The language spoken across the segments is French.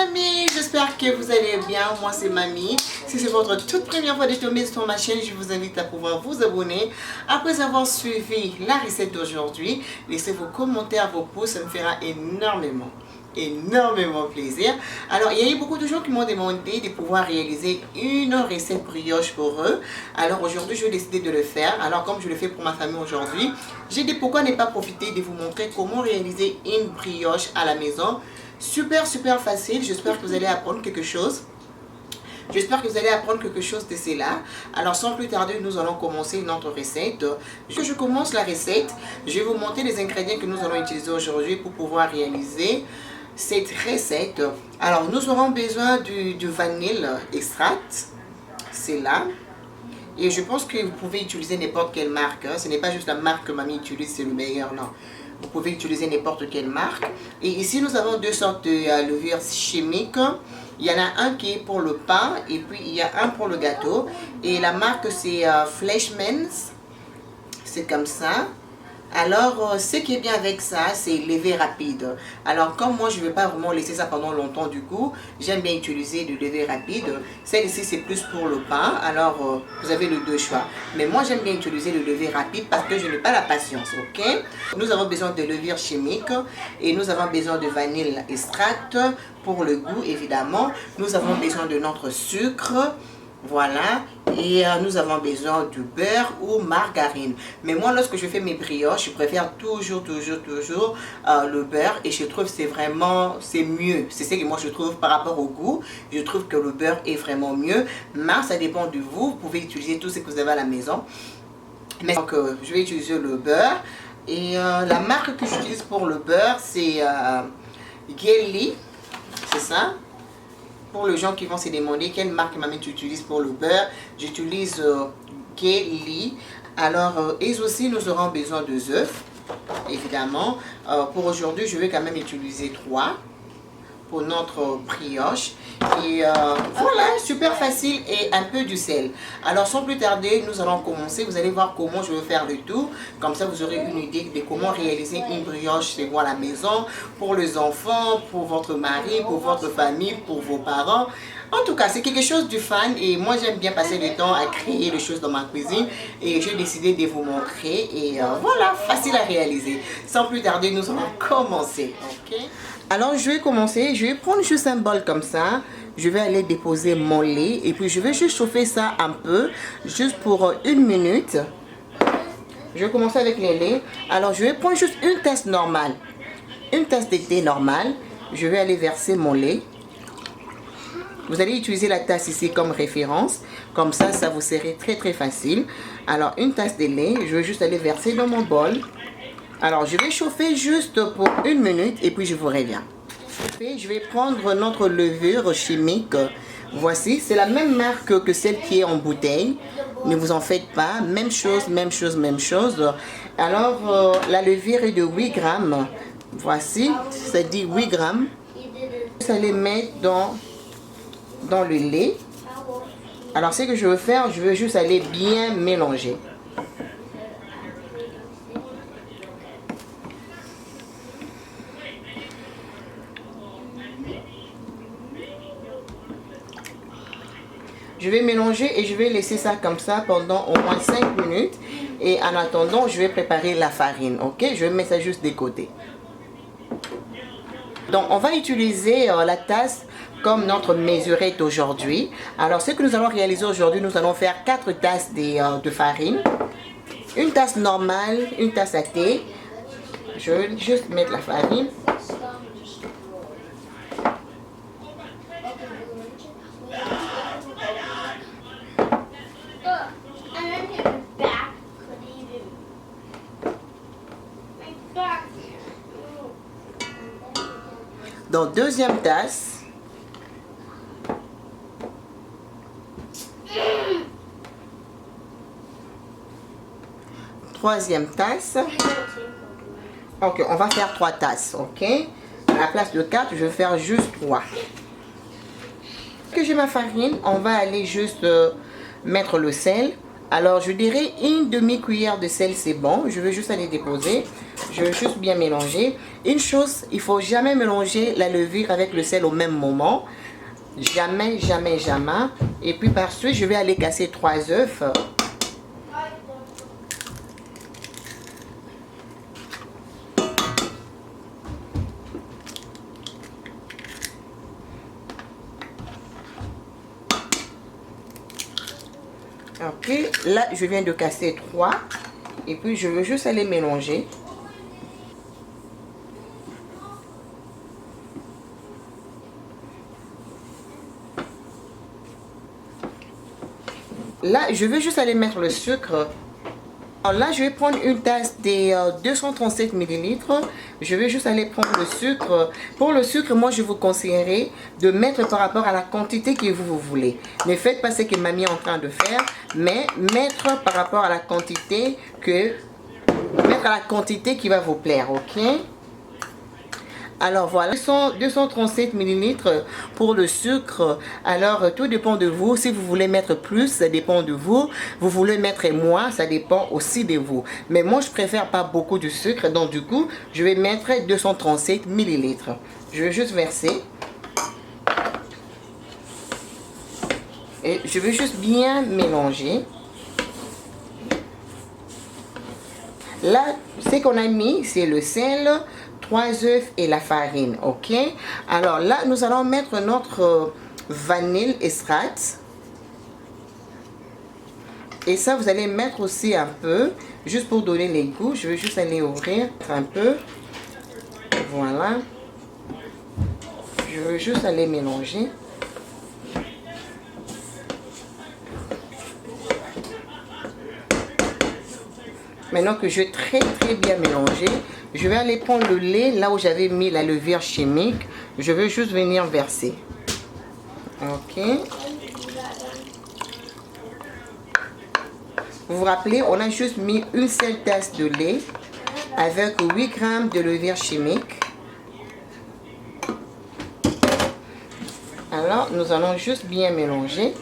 amis, j'espère que vous allez bien. Moi c'est Mamie. Si c'est votre toute première fois de tomber sur ma chaîne, je vous invite à pouvoir vous abonner. Après avoir suivi la recette d'aujourd'hui, laissez vos commentaires, vos pouces, ça me fera énormément plaisir. Alors il y a eu beaucoup de gens qui m'ont demandé de pouvoir réaliser une recette brioche pour eux. Alors aujourd'hui je vais décider de le faire. Alors comme je le fais pour ma famille aujourd'hui, j'ai dit pourquoi ne pas profiter de vous montrer comment réaliser une brioche à la maison. Super facile. J'espère que vous allez apprendre quelque chose. de cela. Alors sans plus tarder, nous allons commencer notre recette. Je commence la recette. Je vais vous montrer les ingrédients que nous allons utiliser aujourd'hui pour pouvoir réaliser cette recette. Alors nous aurons besoin du vanille extract. C'est là. Et je pense que vous pouvez utiliser n'importe quelle marque. Ce n'est pas juste la marque que Mamie utilise, c'est le meilleur, non. Vous pouvez utiliser n'importe quelle marque. Et ici, nous avons deux sortes de levures chimiques. Il y en a un qui est pour le pain et puis il y a un pour le gâteau. Et la marque, c'est Fleischmann's. C'est comme ça. Alors, ce qui est bien avec ça, c'est lever rapide. Alors, comme moi, je ne vais pas vraiment laisser ça pendant longtemps du coup, j'aime bien utiliser du lever rapide. Celle-ci, c'est plus pour le pain. Alors, vous avez le deux choix. Mais moi, j'aime bien utiliser le lever rapide parce que je n'ai pas la patience, ok? Nous avons besoin de levure chimique et nous avons besoin de vanille extract pour le goût, évidemment. Nous avons besoin de notre sucre. Voilà, et nous avons besoin du beurre ou margarine. Mais moi, lorsque je fais mes brioches, je préfère toujours le beurre. Et je trouve que c'est mieux. C'est ce que moi je trouve par rapport au goût. Je trouve que le beurre est vraiment mieux. Mais ça dépend de vous. Vous pouvez utiliser tout ce que vous avez à la maison. Mais donc, je vais utiliser le beurre. Et la marque que j'utilise pour le beurre, c'est Gelly. C'est ça. Pour les gens qui vont se demander quelle marque Mamie tu utilises pour le beurre, j'utilise Gelly. Alors, et aussi, nous aurons besoin de œufs, évidemment. Pour aujourd'hui, je vais quand même utiliser 3 pour notre brioche. Et voilà, super facile et un peu du sel. Alors, sans plus tarder, nous allons commencer. Vous allez voir comment je vais faire le tout. Comme ça, vous aurez une idée de comment réaliser une brioche chez vous à la maison, pour les enfants, pour votre mari, pour votre famille, pour vos parents. En tout cas, c'est quelque chose de fun et moi, j'aime bien passer le temps à créer les choses dans ma cuisine et j'ai décidé de vous montrer et voilà, facile à réaliser. Sans plus tarder, nous allons commencer, ok? Alors, je vais commencer. Je vais prendre juste un bol comme ça. Je vais aller déposer mon lait et puis je vais juste chauffer ça un peu, juste pour 1 minute. Je vais commencer avec les laits. Alors, je vais prendre juste une tasse normale. Une tasse de thé normale. Je vais aller verser mon lait. Vous allez utiliser la tasse ici comme référence. Comme ça, ça vous serait très facile. Alors, une tasse de lait. Je vais juste aller verser dans mon bol. Alors, je vais chauffer juste pour 1 minute et puis je vous reviens. Je vais prendre notre levure chimique. Voici, c'est la même marque que celle qui est en bouteille. Ne vous en faites pas. Même chose. Alors, la levure est de 8 grammes. Voici, ça dit 8 grammes. Vous allez mettre dans le lait. Alors, ce que je veux faire, je veux juste aller bien mélanger. Je vais mélanger et je vais laisser ça comme ça pendant au moins 5 minutes. Et en attendant, je vais préparer la farine. Ok, je vais mettre ça juste de côté. Donc, on va utiliser la tasse comme notre mesurette aujourd'hui. Alors, ce que nous allons réaliser aujourd'hui, nous allons faire 4 tasses de farine. Une tasse normale, une tasse à thé. Je vais juste mettre la farine. Dans deuxième tasse, troisième tasse. Ok, on va faire 3 tasses, ok? À la place de 4, je vais faire juste 3. Que j'ai ma farine, on va aller juste mettre le sel. Alors, je dirais une demi-cuillère de sel, c'est bon. Je veux juste aller déposer. Je veux juste bien mélanger. Une chose, il faut jamais mélanger la levure avec le sel au même moment. Jamais, jamais, jamais. Et puis par suite, je vais aller casser 3 œufs. Ok, là je viens de casser 3 et puis je veux juste aller mélanger. Là je veux juste aller mettre le sucre. Alors là, je vais prendre une tasse des 237 millilitres. Je vais juste aller prendre le sucre. Pour le sucre, moi, je vous conseillerais de mettre par rapport à la quantité que vous voulez. Ne faites pas ce que mamie est en train de faire, mais mettre par rapport à la quantité qui va vous plaire, ok? Alors voilà, 237 millilitres pour le sucre. Alors tout dépend de vous. Si vous voulez mettre plus, ça dépend de vous. Vous voulez mettre moins, ça dépend aussi de vous. Mais moi, je préfère pas beaucoup de sucre. Donc du coup, je vais mettre 237 millilitres. Je vais juste verser. Et je vais juste bien mélanger. Là, ce qu'on a mis, c'est le sel, 3 œufs et la farine, ok? Alors là, nous allons mettre notre vanille extract. Et ça, vous allez mettre aussi un peu, juste pour donner les goûts. Je vais juste aller ouvrir un peu. Voilà. Je veux juste aller mélanger. Maintenant que je vais très bien mélanger, je vais aller prendre le lait là où j'avais mis la levure chimique. Je veux juste venir verser. Ok. Vous vous rappelez, on a juste mis une seule tasse de lait avec 8 grammes de levure chimique. Alors, nous allons juste bien mélanger.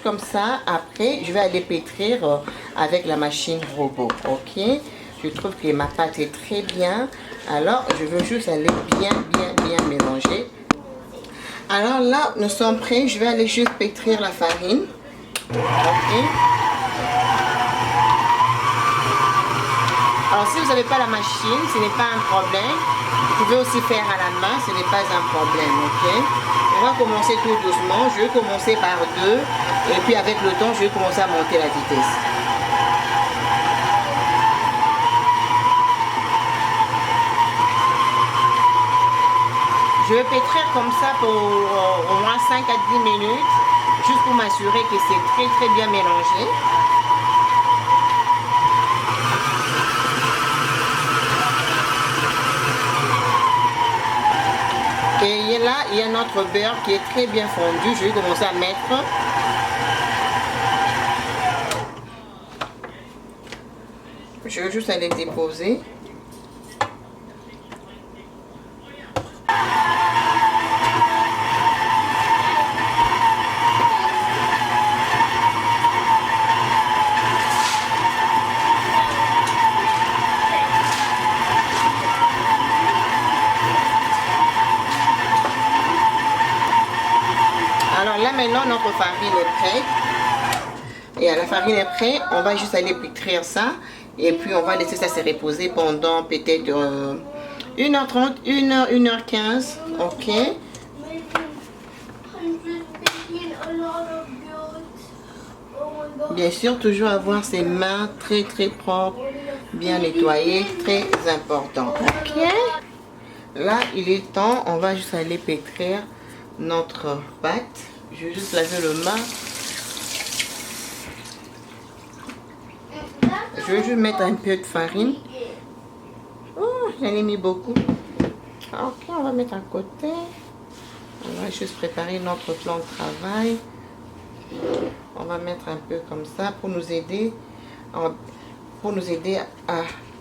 Comme ça, après, je vais aller pétrir avec la machine robot, ok? Je trouve que ma pâte est très bien. Alors, je veux juste aller bien mélanger. Alors là, nous sommes prêts. Je vais aller juste pétrir la farine, ok? Alors, si vous n'avez pas la machine, ce n'est pas un problème. Vous pouvez aussi faire à la main, ce n'est pas un problème, ok? On va commencer tout doucement. Je vais commencer par 2 et puis avec le temps, je vais commencer à monter la vitesse. Je vais pétrir comme ça pour au moins 5 à 10 minutes, juste pour m'assurer que c'est très bien mélangé. Et là, il y a notre beurre qui est très bien fondu. Je vais commencer à mettre. Je vais juste aller déposer. Alors là maintenant notre farine est prête. Et à la farine est prête, on va juste aller pétrir ça. Et puis on va laisser ça se reposer pendant peut-être 1h30, 1h, 1h15. Ok. Bien sûr, toujours avoir ses mains très propres, bien nettoyées, très important. Ok. Là, il est temps, on va juste aller pétrir notre pâte. Je vais juste laver le main. Je vais juste mettre un peu de farine. Oh, j'en ai mis beaucoup. Ok, on va mettre à côté. On va juste préparer notre plan de travail. On va mettre un peu comme ça pour nous aider à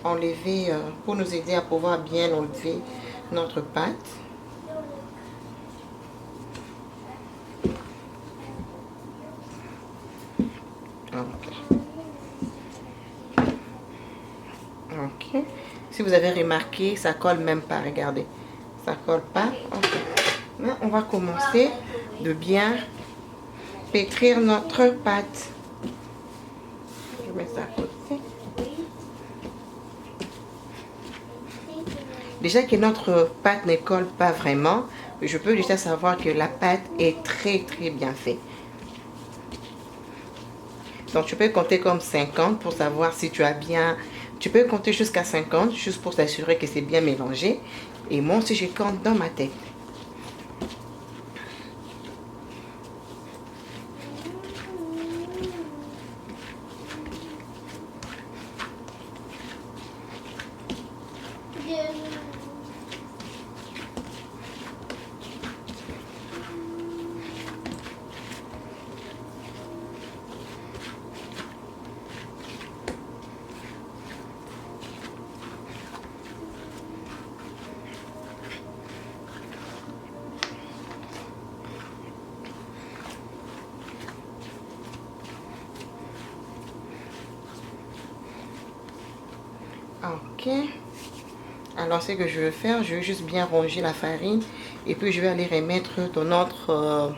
enlever, pour nous aider à pouvoir bien enlever notre pâte. Okay. vous avez remarqué, ça colle même pas, regardez. Ça colle pas. Ok. Là, on va commencer de bien pétrir notre pâte. Je mets ça à côté. Déjà que notre pâte ne colle pas vraiment, je peux déjà savoir que la pâte est très bien faite. Donc tu peux compter comme 50 pour savoir si tu as bien... Tu peux compter jusqu'à 50 juste pour t'assurer que c'est bien mélangé. Et moi aussi je compte dans ma tête. Ok, alors ce que je vais faire, je vais juste bien ronger la farine et puis je vais aller remettre dans notre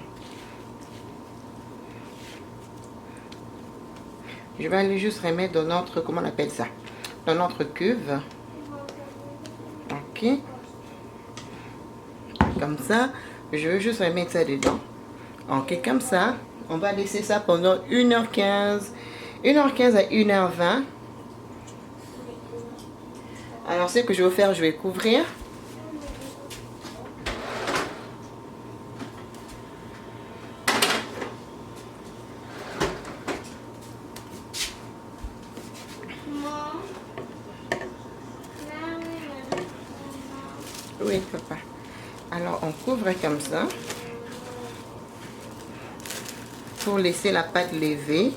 je vais aller juste remettre dans notre, comment on appelle ça, dans notre cuve. Ok, comme ça je vais juste remettre ça dedans. Ok, comme ça on va laisser ça pendant 1h15 à 1h20. Alors ce que je vais faire, je vais couvrir. Oui, papa. Alors on couvre comme ça pour laisser la pâte lever.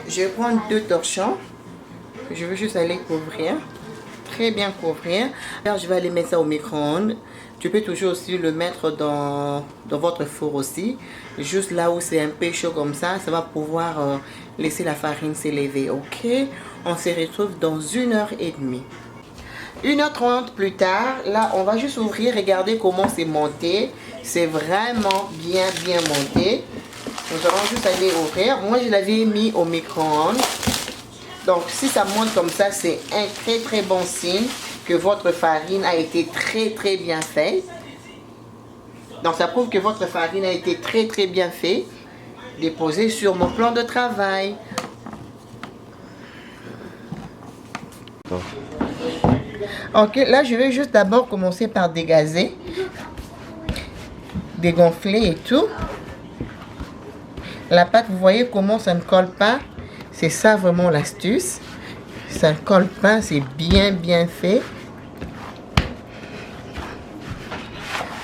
Je vais prendre 2 torchons. Je vais juste aller couvrir. Très bien couvrir. Alors je vais aller mettre ça au micro-ondes. Tu peux toujours aussi le mettre dans votre four aussi. Juste là où c'est un peu chaud comme ça, ça va pouvoir laisser la farine s'élever. Ok, on se retrouve dans 1h30. 1h30 plus tard, là on va juste ouvrir, regarder comment c'est monté. C'est vraiment bien monté. Nous allons juste aller ouvrir. Moi je l'avais mis au micro-ondes. Donc si ça monte comme ça, c'est un très bon signe que votre farine a été très bien faite. Donc ça prouve que votre farine a été très bien faite. Déposée sur mon plan de travail. Ok, là je vais juste d'abord commencer par dégazer, dégonfler et tout. La pâte, vous voyez comment ça ne colle pas. C'est ça vraiment l'astuce. Ça ne colle pas, c'est bien fait.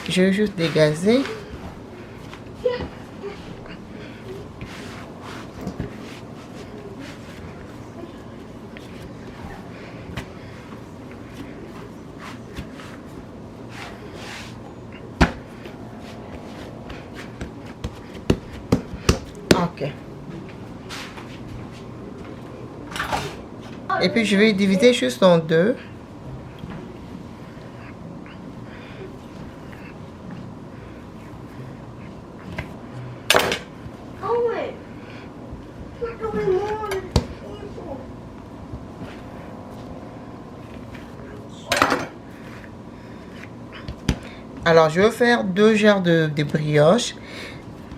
Je vais juste dégazer. Ok. Et puis je vais diviser juste en 2. Alors je vais faire 2 genres de brioche.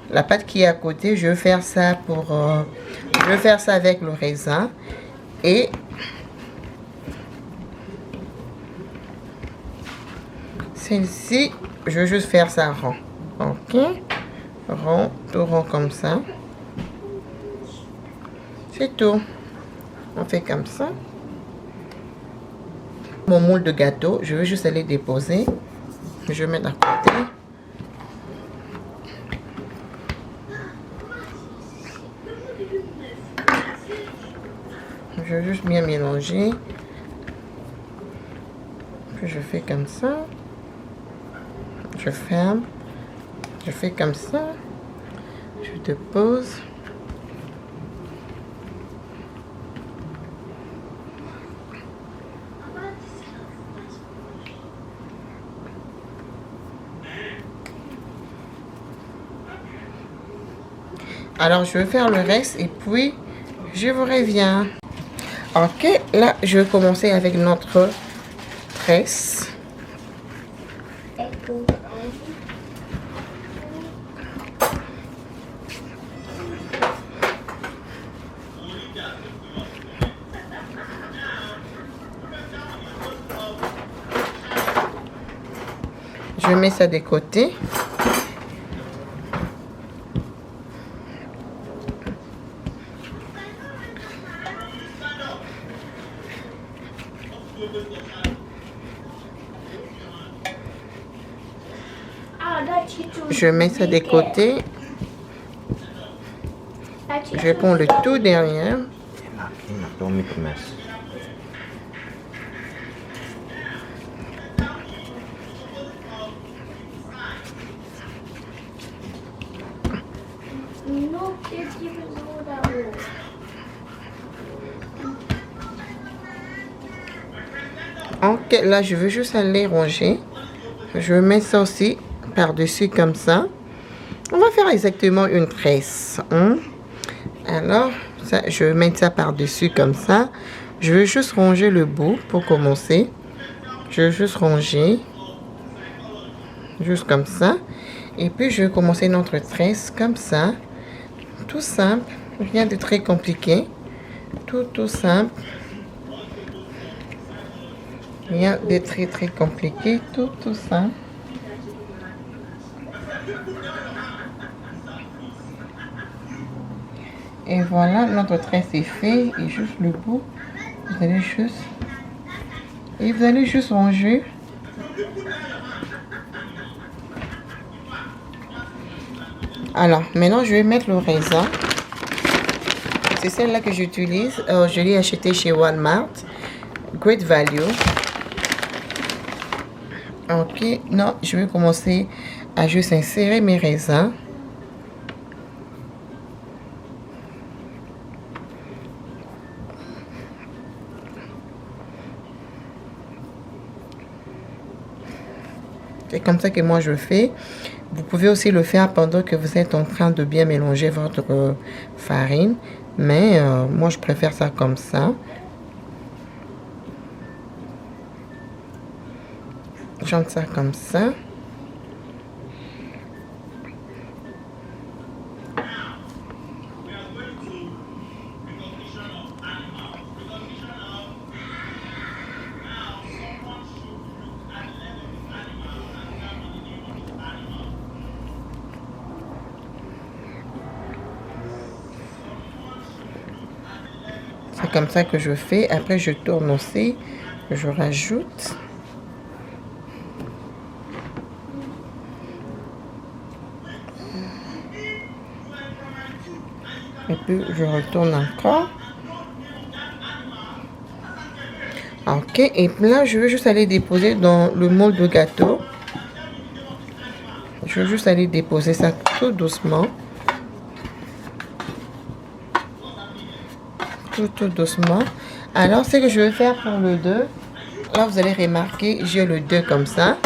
La pâte qui est à côté, je vais faire ça pour je vais faire ça avec le raisin et celle-ci je vais juste faire ça rond. Ok, rond, tout rond comme ça, c'est tout. On fait comme ça. Mon moule de gâteau, je vais juste aller déposer. Je vais mettre à côté. juste bien mélanger. Puis je fais comme ça. Je ferme. Je fais comme ça. Je dépose. Alors, je vais faire le reste et puis je vous reviens. Ok, là, je vais commencer avec notre tresse. Je mets ça de côté. Je mets ça de côté. Je prends le tout derrière. Don't make a mess. No kids even know that rule. Ok, là, je veux juste aller ranger. Je mets ça aussi par-dessus comme ça. On va faire exactement une tresse. Hein? Alors, ça, je vais mettre ça par-dessus comme ça. Je veux juste ranger le bout pour commencer. Je veux juste ranger. Juste comme ça. Et puis, je vais commencer notre tresse comme ça. Tout simple. Rien de très compliqué. Tout simple. Rien de très compliqué. Tout simple. Et voilà, notre tresse est fait. Et juste le bout. Vous allez juste ranger. Alors, maintenant, je vais mettre le raisin. C'est celle-là que j'utilise. Je l'ai acheté chez Walmart. Great value. Ok, non, je vais commencer à juste insérer mes raisins. C'est comme ça que moi je fais. Vous pouvez aussi le faire pendant que vous êtes en train de bien mélanger votre farine. Mais moi je préfère ça comme ça. J'entre ça comme ça. C'est comme ça que je fais. Après, je tourne aussi. Je rajoute. Et puis, je retourne encore. Ok. Et puis là, je veux juste aller déposer dans le moule de gâteau. Je veux juste aller déposer ça tout doucement. Tout doucement. Alors, ce que je vais faire pour le 2, là, vous allez remarquer, j'ai le 2 comme ça.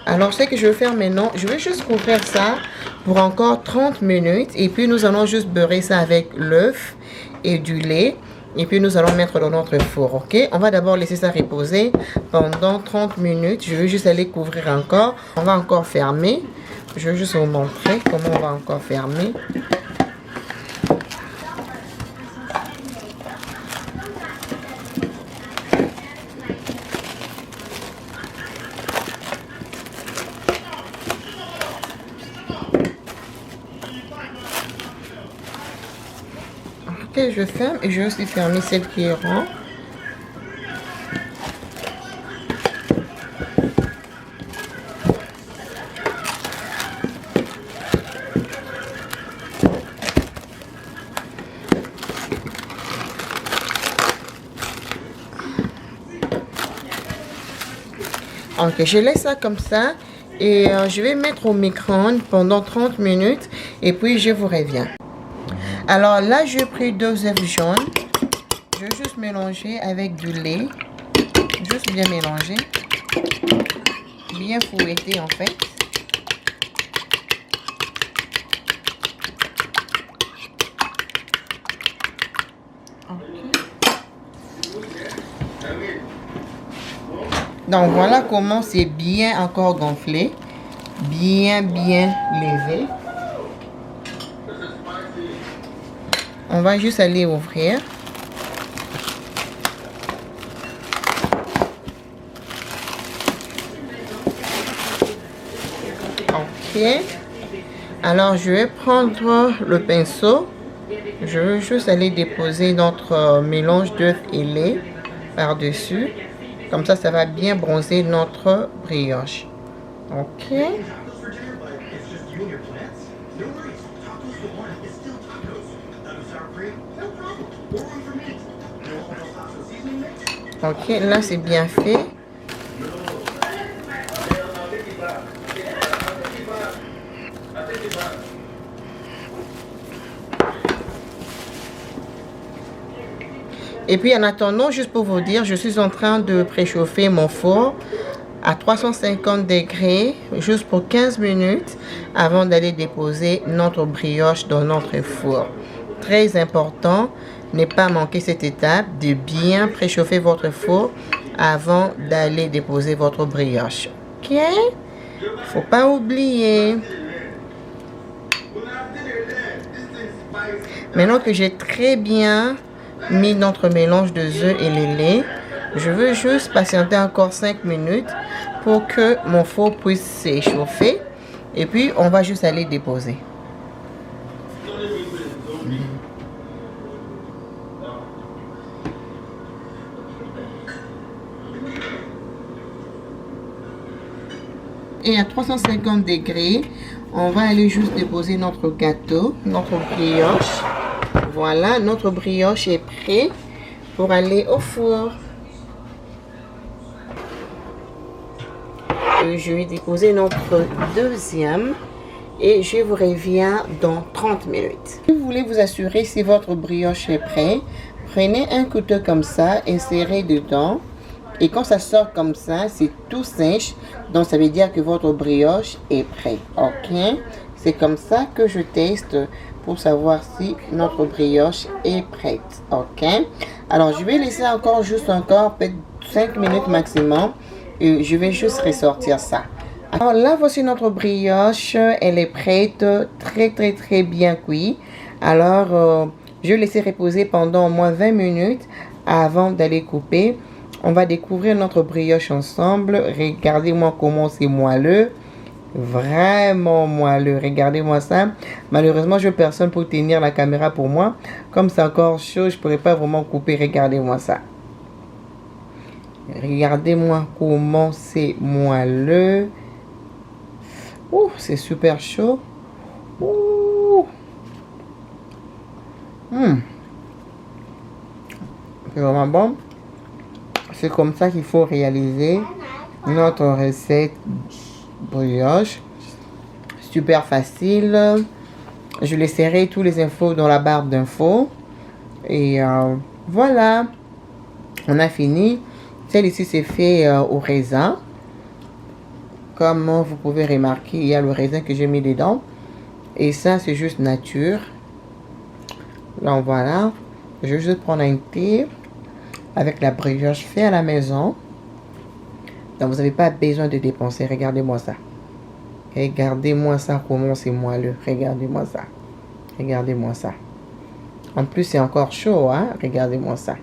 Alors, ce que je vais faire maintenant, je vais juste couvrir ça pour encore 30 minutes. Et puis, nous allons juste beurrer ça avec l'œuf et du lait. Et puis, nous allons mettre dans notre four, ok? On va d'abord laisser ça reposer pendant 30 minutes. Je vais juste aller couvrir encore. On va encore fermer. Je vais juste vous montrer comment on va encore fermer. Ok, je ferme et je vais aussi fermer celle qui est ronde. Ok, je laisse ça comme ça. Et je vais mettre au micro-ondes pendant 30 minutes. Et puis, je vous reviens. Alors là, j'ai pris 2 œufs jaunes. Je vais juste mélanger avec du lait. Juste bien mélanger. Bien fouetter en fait. Donc voilà comment c'est bien encore gonflé. Bien levé. On va juste aller ouvrir. Ok. Alors je vais prendre le pinceau. Je veux juste aller déposer notre mélange d'œufs et lait par-dessus. Comme ça va bien bronzer notre brioche. Ok. Ok, là c'est bien fait. Et puis en attendant, juste pour vous dire, je suis en train de préchauffer mon four à 350 degrés juste pour 15 minutes avant d'aller déposer notre brioche dans notre four. Très important, ne pas manquer cette étape de bien préchauffer votre four avant d'aller déposer votre brioche. Ok? Faut pas oublier. Maintenant que j'ai très bien mis notre mélange de œufs et le lait, je veux juste patienter encore 5 minutes pour que mon four puisse s'échauffer. Et puis, on va juste aller déposer. Et à 350 degrés, on va aller juste déposer notre gâteau, notre brioche. Voilà, notre brioche est prête pour aller au four. Et je vais déposer notre deuxième et je vous reviens dans 30 minutes. Si vous voulez vous assurer si votre brioche est prête, prenez un couteau comme ça, insérez dedans. Et quand ça sort comme ça, c'est tout sèche. Donc ça veut dire que votre brioche est prête. Ok? C'est comme ça que je teste pour savoir si notre brioche est prête. Ok? Alors je vais laisser encore peut-être 5 minutes maximum. Et je vais juste ressortir ça. Alors là, voici notre brioche. Elle est prête. Très bien cuite. Alors je vais laisser reposer pendant au moins 20 minutes avant d'aller couper. On va découvrir notre brioche ensemble. Regardez-moi comment c'est moelleux. Vraiment moelleux. Regardez-moi ça. Malheureusement, je n'ai personne pour tenir la caméra pour moi. Comme c'est encore chaud, je ne pourrais pas vraiment couper. Regardez-moi ça. Regardez-moi comment c'est moelleux. Ouh, c'est super chaud. Ouh. C'est vraiment bon. C'est comme ça qu'il faut réaliser notre recette brioche. Super facile. Je laisserai tous les infos dans la barre d'infos. Et voilà. On a fini. Celle-ci, c'est fait au raisin. Comme vous pouvez remarquer, il y a le raisin que j'ai mis dedans. Et ça, c'est juste nature. Donc voilà. Je vais juste prendre un thé avec la brioche faite à la maison. Donc vous n'avez pas besoin de dépenser. Regardez-moi ça. Regardez-moi ça, comment c'est moelleux. Regardez-moi ça. Regardez-moi ça. En plus, c'est encore chaud, hein. Regardez-moi ça.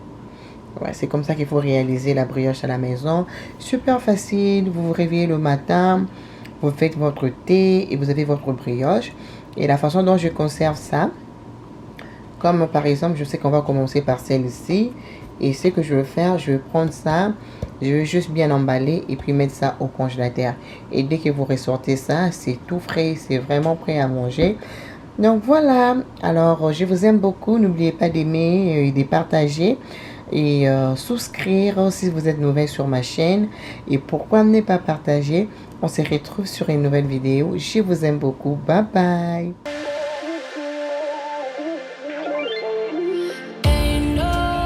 Ouais, c'est comme ça qu'il faut réaliser la brioche à la maison. Super facile. Vous vous réveillez le matin, vous faites votre thé et vous avez votre brioche. Et la façon dont je conserve ça, comme par exemple, je sais qu'on va commencer par celle-ci. Et ce que je vais faire, je vais prendre ça, je vais juste bien emballer et puis mettre ça au congélateur. Et dès que vous ressortez ça, c'est tout frais, c'est vraiment prêt à manger. Donc voilà, alors je vous aime beaucoup, n'oubliez pas d'aimer et de partager. et souscrire si vous êtes nouvelle sur ma chaîne. Et pourquoi ne pas partager? On se retrouve sur une nouvelle vidéo. Je vous aime beaucoup. Bye bye.